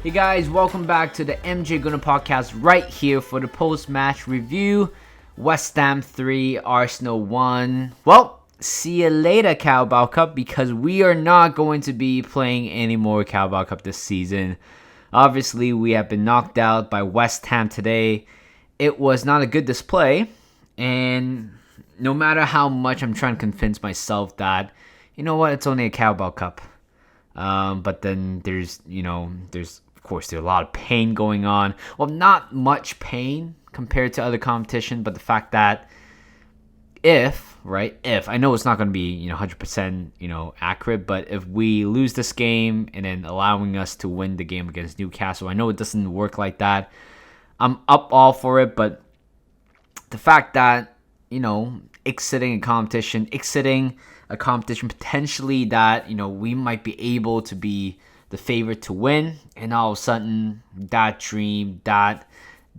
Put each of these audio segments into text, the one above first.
Hey guys, welcome back to the MJ Gooner podcast right here for the post-match review. West Ham 3, Arsenal 1. Well, see you later, Carabao Cup, because we are not going to be playing any more Carabao Cup this season. Obviously, we have been knocked out by West Ham today. It was not a good display, and no matter how much I'm trying to convince myself that, you know what, it's only a Carabao Cup. But then there's of course, there's a lot of pain going on. Well, not much pain compared to other competition, but the fact that if I know it's not going to be 100% accurate, but if we lose this game and then allowing us to win the game against Newcastle, I know it doesn't work like that. I'm up all for it, but the fact that exiting a competition potentially that we might be able to be the favorite to win, and all of a sudden that dream, that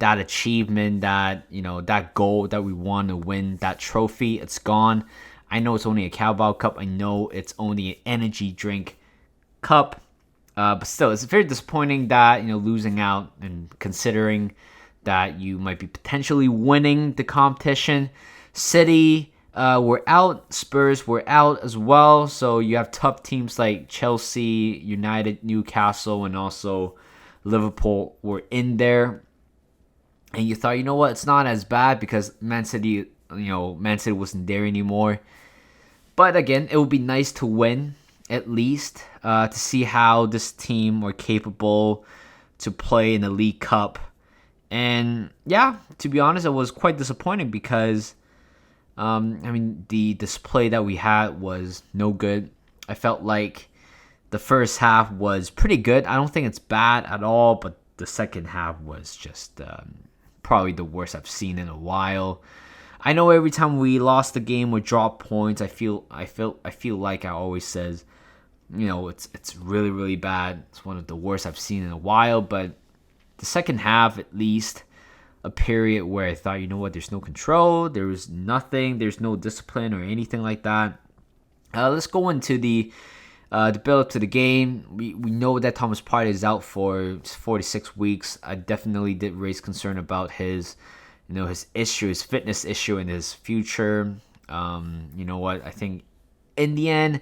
achievement, that goal that we want to win, that trophy, it's gone. I know it's only a Carabao Cup. I know it's only an energy drink cup, but still, it's very disappointing that losing out, and considering that you might be potentially winning the competition. City were out, Spurs were out as well, so you have tough teams like Chelsea, United, Newcastle, and also Liverpool were in there. And you thought, it's not as bad because Man City wasn't there anymore. But again, it would be nice to win, at least, to see how this team were capable to play in the League Cup. And yeah, to be honest, it was quite disappointing because the display that we had was no good. I felt like the first half was pretty good. I don't think it's bad at all, but the second half was just probably the worst I've seen in a while. I know every time we lost the game or dropped points, I feel like I always says, it's really, really bad. It's one of the worst I've seen in a while, but the second half, at least, a period where I thought, there's no control, there was nothing, there's no discipline or anything like that. Let's go into the build up to the game. We know that Thomas Partey is out for 46 weeks. I definitely did raise concern about his issue, his fitness issue, and his future. I think in the end,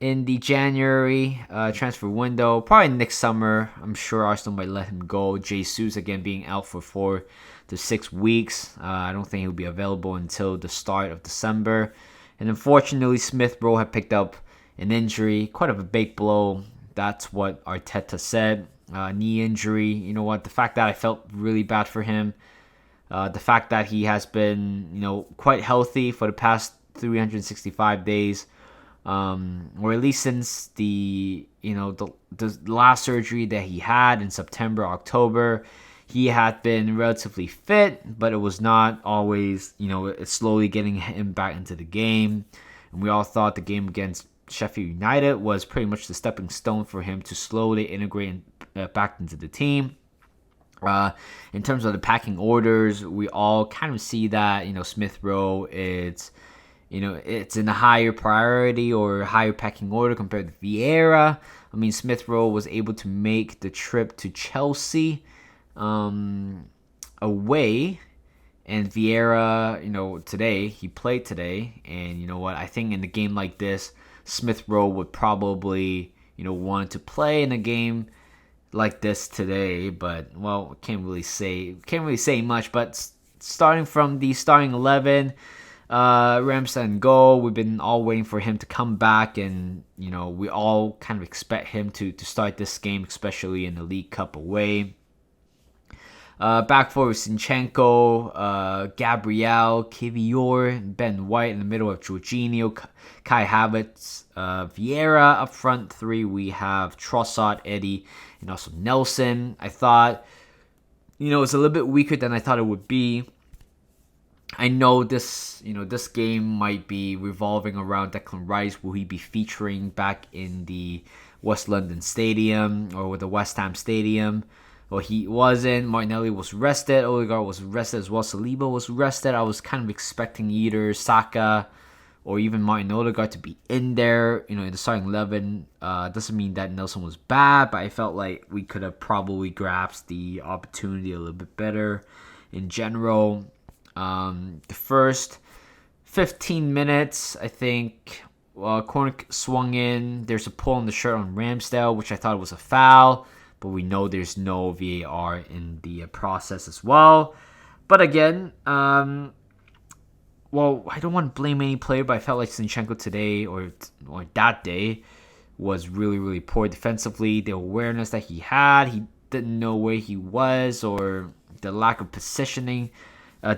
in the January transfer window, probably next summer, I'm sure Arsenal might let him go. Jesus, again, being out for 4 to 6 weeks. I don't think he'll be available until the start of December. And unfortunately, Smith Rowe had picked up an injury, quite of a big blow. That's what Arteta said. Knee injury. The fact that I felt really bad for him. The fact that he has been, quite healthy for the past 365 days. Or at least since the last surgery that he had in September, October, he had been relatively fit, but it was not always, it's slowly getting him back into the game. And we all thought the game against Sheffield United was pretty much the stepping stone for him to slowly integrate back into the team. In terms of the packing orders, we all kind of see that, Smith Rowe, it's in a higher priority or higher pecking order compared to Vieira. I mean, Smith Rowe was able to make the trip to Chelsea away, and Vieira, today, he played today, and I think in a game like this, Smith Rowe would probably, want to play in a game like this today, but, well, can't really say much, but starting from the starting 11, Ramsdale in goal. We've been all waiting for him to come back, and we all kind of expect him to start this game, especially in the League Cup away. Back forward, Zinchenko, Gabriel, Kivior, Ben White in the middle of Jorginho, Kai Havertz, Vieira. Up front three, we have Trossard, Eddie, and also Nelson. I thought, it's a little bit weaker than I thought it would be. I know this game might be revolving around Declan Rice. Will he be featuring back in the West London Stadium or with the West Ham Stadium? Well, he wasn't. Martinelli was rested. Odegaard was rested as well. Saliba was rested. I was kind of expecting either Saka or even Martin Odegaard to be in there, in the starting 11. Doesn't mean that Nelson was bad, but I felt like we could have probably grasped the opportunity a little bit better in general. The first 15 minutes, I think, corner swung in. There's a pull on the shirt on Ramsdale, which I thought was a foul, but we know there's no VAR in the process as well. But again, I don't want to blame any player, but I felt like Zinchenko today or that day was really, really poor defensively. The awareness that he had, he didn't know where he was, or the lack of positioning,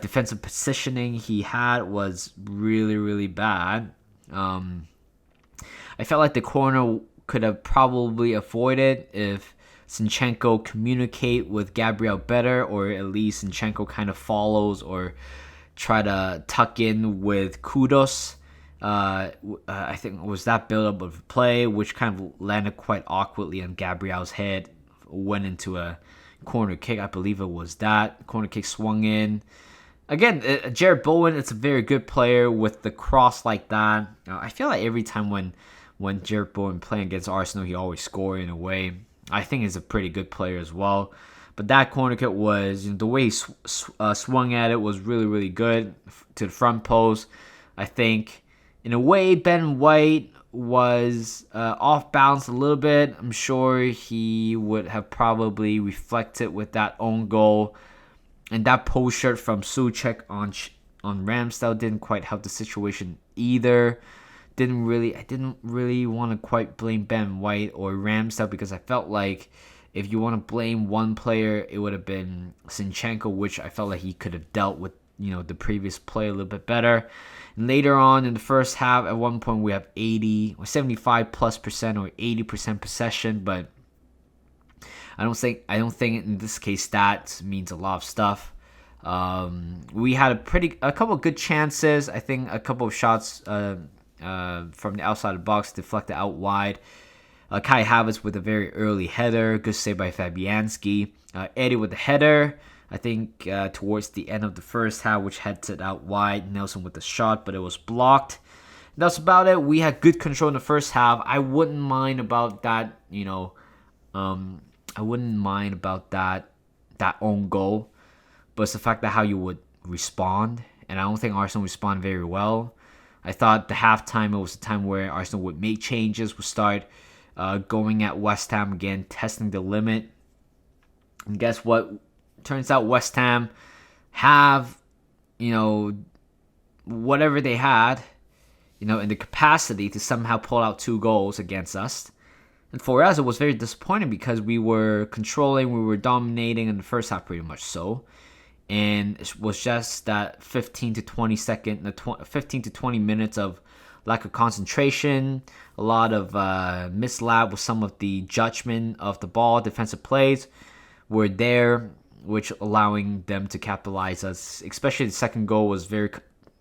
defensive positioning he had was really, really bad. I felt like the corner could have probably avoided if Zinchenko communicate with Gabriel better, or at least Zinchenko kind of follows or try to tuck in with Kudos. I think it was that build-up of play, which kind of landed quite awkwardly on Gabriel's head, went into a corner kick. I believe it was that. Corner kick swung in. Again, Jared Bowen, it's a very good player with the cross like that. I feel like every time when Jared Bowen playing against Arsenal, he always scores in a way. I think he's a pretty good player as well. But that corner kick was, the way he swung at it was really, really good to the front post. I think, in a way, Ben White was off balance a little bit. I'm sure he would have probably reflected with that own goal. And that post shirt from Souček on Ramsdale didn't quite help the situation either. I didn't really want to quite blame Ben White or Ramsdale, because I felt like if you want to blame one player, it would have been Zinchenko, which I felt like he could have dealt with, the previous play a little bit better. And later on in the first half, at one point we have 80 or 75% or 80% possession, but I don't think in this case that means a lot of stuff. We had a couple of good chances. I think a couple of shots from the outside of the box deflected out wide. Kai Havertz with a very early header. Good save by Fabianski. Eddie with the header. I think towards the end of the first half, which headed out wide. Nelson with the shot, but it was blocked. That's about it. We had good control in the first half. I wouldn't mind about that, I wouldn't mind about that own goal. But it's the fact that how you would respond. And I don't think Arsenal responded very well. I thought the halftime, it was a time where Arsenal would make changes, would start going at West Ham again, testing the limit. And guess what? Turns out West Ham have, whatever they had, in the capacity to somehow pull out 2 goals against us. And for us, it was very disappointing because we were controlling, we were dominating in the first half pretty much so. And it was just that 15 to 20 minutes of lack of concentration, a lot of mislab with some of the judgment of the ball, defensive plays were there, which allowing them to capitalize us. Especially the second goal was very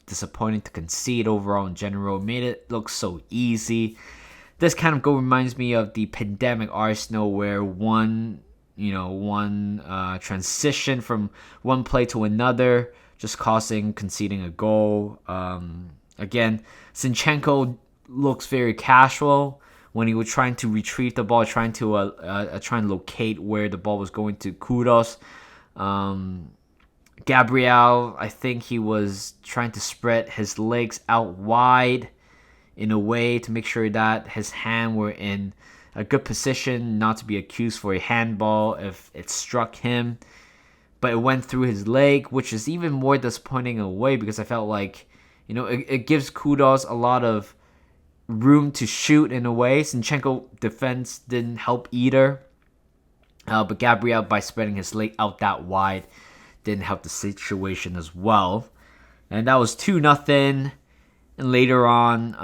disappointing to concede overall in general. It made it look so easy. This kind of goal reminds me of the pandemic Arsenal, where one transition from one play to another, just conceding a goal. Again, Zinchenko looks very casual when he was trying to retrieve the ball, trying to locate where the ball was going to Kudos. Gabriel, I think he was trying to spread his legs out wide in a way to make sure that his hand were in a good position, not to be accused for a handball if it struck him. But it went through his leg, which is even more disappointing in a way, because I felt like, it gives Kudos a lot of room to shoot in a way. Zinchenko defense didn't help either. But Gabriel, by spreading his leg out that wide, didn't help the situation as well. And that was 2-0. And later on,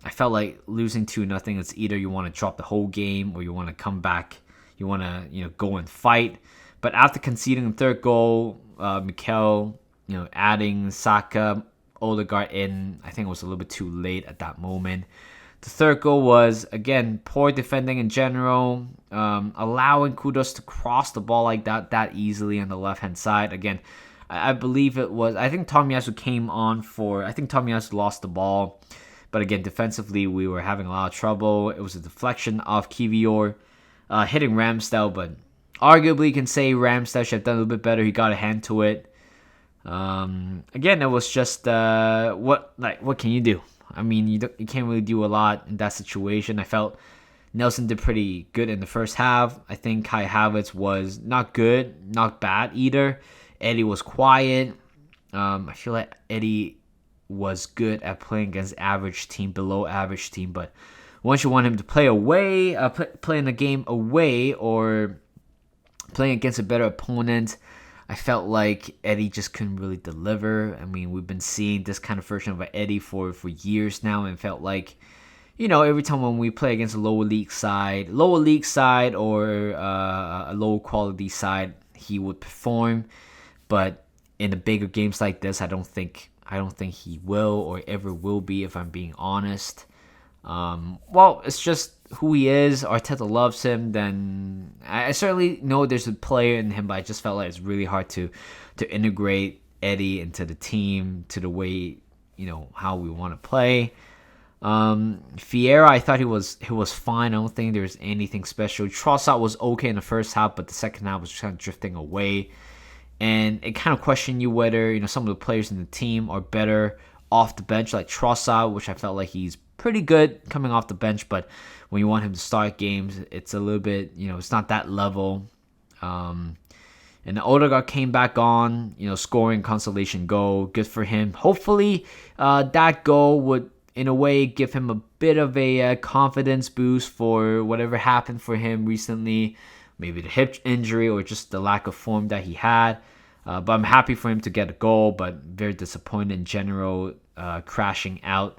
I felt like losing 2-0, it's either you want to drop the whole game or you want to come back. You want to, go and fight. But after conceding the third goal, Mikel, adding Saka, Odegaard in, I think it was a little bit too late at that moment. The third goal was, again, poor defending in general, allowing Kudos to cross the ball like that easily on the left-hand side. Again, I believe it was, I think Tomiyasu came on I think Tomiyasu lost the ball. But again, defensively, we were having a lot of trouble. It was a deflection of Kivior hitting Ramsdale, but arguably you can say Ramsdale should have done a little bit better. He got a hand to it. Again, it was just what can you do? I mean, you can't really do a lot in that situation. I felt Nelson did pretty good in the first half. I think Kai Havertz was not good, not bad either. Eddie was quiet. I feel like Eddie was good at playing against average team, below average team, but once you want him to play away, playing the game away or playing against a better opponent, I felt like Eddie just couldn't really deliver. I mean, we've been seeing this kind of version of Eddie for years now, and felt like, every time when we play against a lower league side or a low quality side, he would perform. But in the bigger games like this, I don't think he will or ever will be, if I'm being honest. Well, it's just who he is. Arteta loves him. Then I certainly know there's a player in him, but I just felt like it's really hard to integrate Eddie into the team, to the way how we want to play. Vieira, I thought he was fine. I don't think there's anything special. Trossard was okay in the first half, but the second half was just kind of drifting away. And it kind of questioned you whether some of the players in the team are better off the bench, like Trossard, which I felt like he's pretty good coming off the bench, but when you want him to start games, it's a little bit, it's not that level. And Odegaard came back on, scoring consolation goal. Good for him. Hopefully, that goal would, in a way, give him a bit of a confidence boost for whatever happened for him recently. Maybe the hip injury or just the lack of form that he had. But I'm happy for him to get a goal, but very disappointed in general, crashing out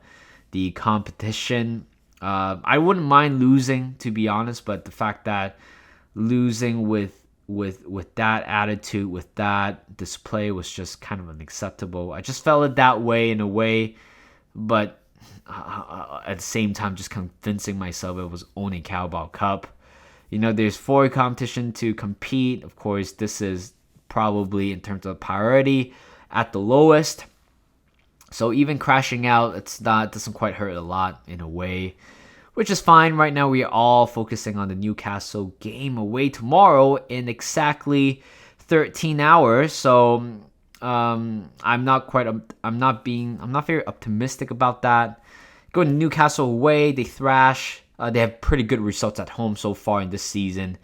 the competition. I wouldn't mind losing, to be honest, but the fact that losing with that attitude, with that display, was just kind of unacceptable. I just felt it that way in a way, but at the same time, just convincing myself it was only Carabao Cup. There's 4 competition to compete. Of course, this is probably, in terms of priority, at the lowest. So even crashing out, it doesn't quite hurt a lot in a way, which is fine. Right now, we are all focusing on the Newcastle game away tomorrow in exactly 13 hours. So I'm not very optimistic about that. Going to Newcastle away, they thrash. They have pretty good results at home so far in this season.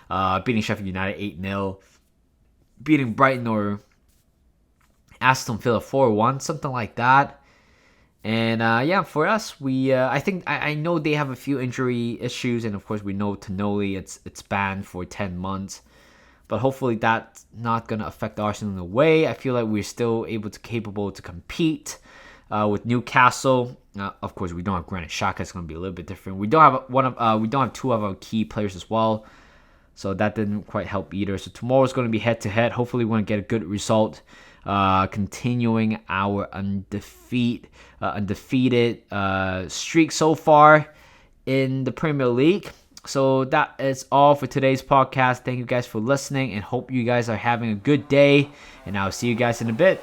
Beating Sheffield United 8-0. Beating Brighton or Aston Villa 4-1, something like that. And for us, I know they have a few injury issues, and of course we know Tonoli, it's banned for 10 months. But hopefully that's not going to affect Arsenal in a way. I feel like we're still capable to compete with Newcastle. Of course, we don't have Granit Xhaka. It's going to be a little bit different. We don't have 2 of our key players as well, so that didn't quite help either. So tomorrow's going to be head to head. Hopefully, we're going to get a good result, continuing our undefeated streak so far in the Premier League. So that is all for today's podcast. Thank you guys for listening, and hope you guys are having a good day. And I'll see you guys in a bit.